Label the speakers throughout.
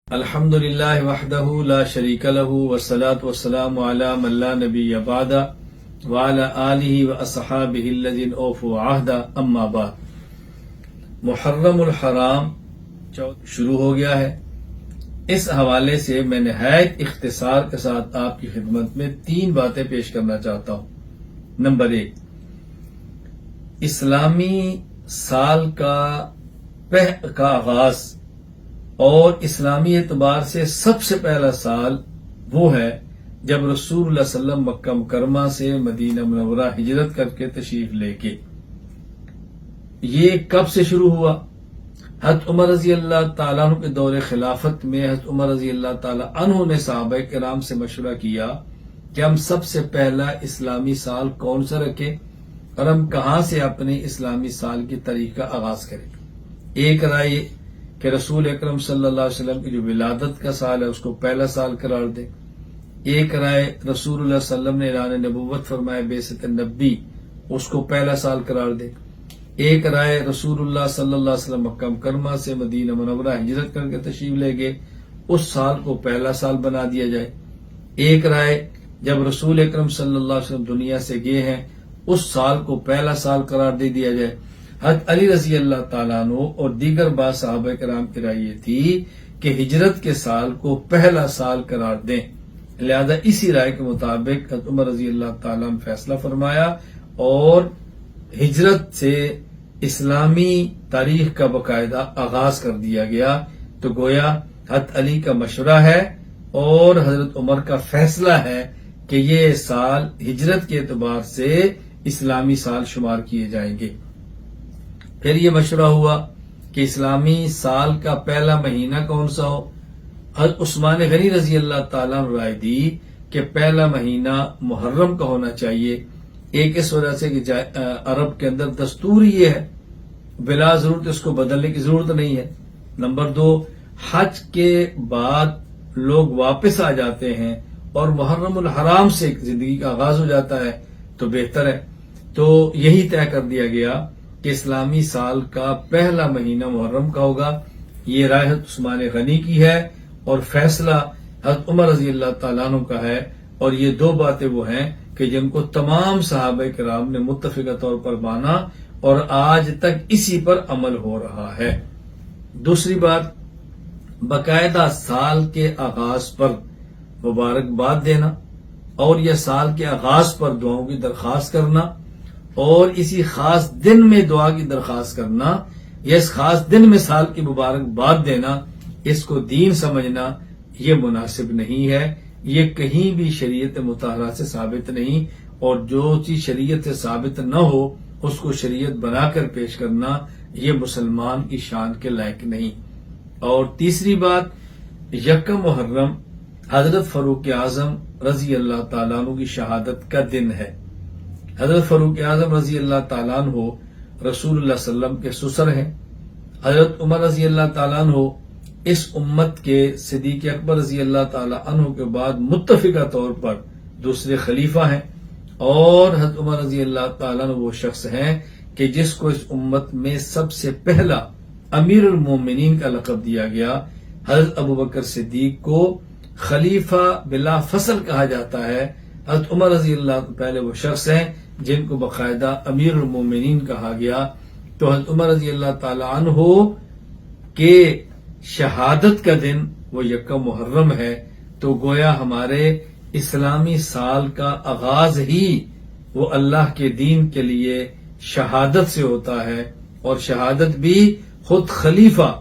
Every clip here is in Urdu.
Speaker 1: الحمد للہ وحدہ لا شریک لہ والصلاة والسلام علی من لا نبی بعد وعلی آلہ واصحابہ الذین اوفوا عہدہ اما بعد۔ محرم الحرام شروع ہو گیا ہے۔ اس حوالے سے میں نہایت اختصار کے ساتھ آپ کی خدمت میں 3 باتیں پیش کرنا چاہتا ہوں۔ نمبر 1، اسلامی سال کا آغاز اور اسلامی اعتبار سے سب سے پہلا سال وہ ہے جب رسول اللہ صلی اللہ علیہ وسلم مکہ مکرمہ سے مدینہ منورہ ہجرت کر کے تشریف لے کے۔ یہ کب سے شروع ہوا؟ حضرت عمر رضی اللہ تعالیٰ عنہ کے دور خلافت میں حضرت عمر رضی اللہ تعالیٰ عنہ نے صحابہ کرام سے مشورہ کیا کہ ہم سب سے پہلا اسلامی سال کون سا رکھیں اور ہم کہاں سے اپنے اسلامی سال کی تاریخ کا آغاز کریں۔ ایک رائے کہ رسول اکرم صلی اللہ علیہ وسلم کی جو ولادت کا سال ہے اس کو پہلا سال قرار دیں۔ ایک رائے رسول اللہ صلی اللہ علیہ وسلم نے اعلان نبوت فرمائے بعثت نبی، اس کو پہلا سال قرار دیں۔ ایک رائے رسول اللہ صلی اللہ علیہ وسلم مکہ مکرمہ سے مدینہ منورہ ہجرت کر کے تشریف لے گئے، اس سال کو پہلا سال بنا دیا جائے۔ ایک رائے جب رسول اکرم صلی اللہ علیہ وسلم دنیا سے گئے ہیں اس سال کو پہلا سال قرار دے دیا جائے۔ حضرت علی رضی اللہ تعالیٰ عنہ اور دیگر بعض صحابہ کرام کی رائے یہ تھی کہ ہجرت کے سال کو پہلا سال قرار دیں، لہذا اسی رائے کے مطابق حضرت عمر رضی اللہ تعالیٰ نے فیصلہ فرمایا اور ہجرت سے اسلامی تاریخ کا باقاعدہ آغاز کر دیا گیا۔ تو گویا حضرت علی کا مشورہ ہے اور حضرت عمر کا فیصلہ ہے کہ یہ سال ہجرت کے اعتبار سے اسلامی سال شمار کیے جائیں گے۔ پھر یہ مشورہ ہوا کہ اسلامی سال کا پہلا مہینہ کون سا ہو۔ حضرت عثمان غنی رضی اللہ تعالیٰ نے رائے دی کہ پہلا مہینہ محرم کا ہونا چاہیے۔ ایک اس وجہ سے کہ عرب کے اندر دستور یہ ہے، بلا ضرورت اس کو بدلنے کی ضرورت نہیں ہے۔ نمبر 2، حج کے بعد لوگ واپس آ جاتے ہیں اور محرم الحرام سے زندگی کا آغاز ہو جاتا ہے تو بہتر ہے۔ تو یہی طے کر دیا گیا کہ اسلامی سال کا پہلا مہینہ محرم کا ہوگا۔ یہ رائے حضرت عثمان غنی کی ہے اور فیصلہ حضرت عمر رضی اللہ تعالیٰ عنہ کا ہے، اور یہ 2 باتیں وہ ہیں کہ جن کو تمام صحابہ کرام نے متفقہ طور پر مانا اور آج تک اسی پر عمل ہو رہا ہے۔ دوسری بات، باقاعدہ سال کے آغاز پر مبارکباد دینا اور یہ سال کے آغاز پر دعاؤں کی درخواست کرنا اور اسی خاص دن میں دعا کی درخواست کرنا یا اس خاص دن میں سال کی مبارکباد دینا، اس کو دین سمجھنا یہ مناسب نہیں ہے۔ یہ کہیں بھی شریعت مطہرہ سے ثابت نہیں، اور جو چیز شریعت سے ثابت نہ ہو اس کو شریعت بنا کر پیش کرنا یہ مسلمان کی شان کے لائق نہیں۔ اور تیسری بات، 1 محرم حضرت فاروق اعظم رضی اللہ تعالیٰ عنہ کی شہادت کا دن ہے۔ حضرت فاروق اعظم رضی اللہ تعالیٰ عنہ رسول اللہ صلی اللہ علیہ وسلم کے سسر ہیں۔ حضرت عمر رضی اللہ تعالیٰ عنہ اس امت کے صدیق اکبر رضی اللہ تعالیٰ عنہ کے بعد متفقہ طور پر دوسرے خلیفہ ہیں، اور حضرت عمر رضی اللہ تعالیٰ عنہ وہ شخص ہیں کہ جس کو اس امت میں سب سے پہلا امیر المومنین کا لقب دیا گیا۔ حضرت ابوبکر صدیق کو خلیفہ بلا فصل کہا جاتا ہے، حضرت عمر رضی اللہ پہلے وہ شخص ہیں جن کو باقاعدہ امیر المومنین کہا گیا۔ تو حضرت عمر رضی اللہ تعالیٰ عنہ کے شہادت کا دن وہ 1 محرم ہے۔ تو گویا ہمارے اسلامی سال کا آغاز ہی وہ اللہ کے دین کے لیے شہادت سے ہوتا ہے، اور شہادت بھی خود خلیفہ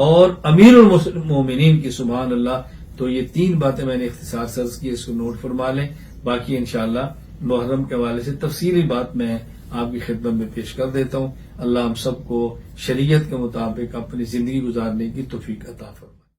Speaker 1: اور امیر المومنین کی، سبحان اللہ۔ تو یہ 3 باتیں میں نے اختصار سے عرض کی، اس کو نوٹ فرما لیں۔ باقی انشاءاللہ محرم کے حوالے سے تفصیلی بات میں آپ کی خدمت میں پیش کر دیتا ہوں۔ اللہ ہم سب کو شریعت کے مطابق اپنی زندگی گزارنے کی توفیق عطا فرمائے۔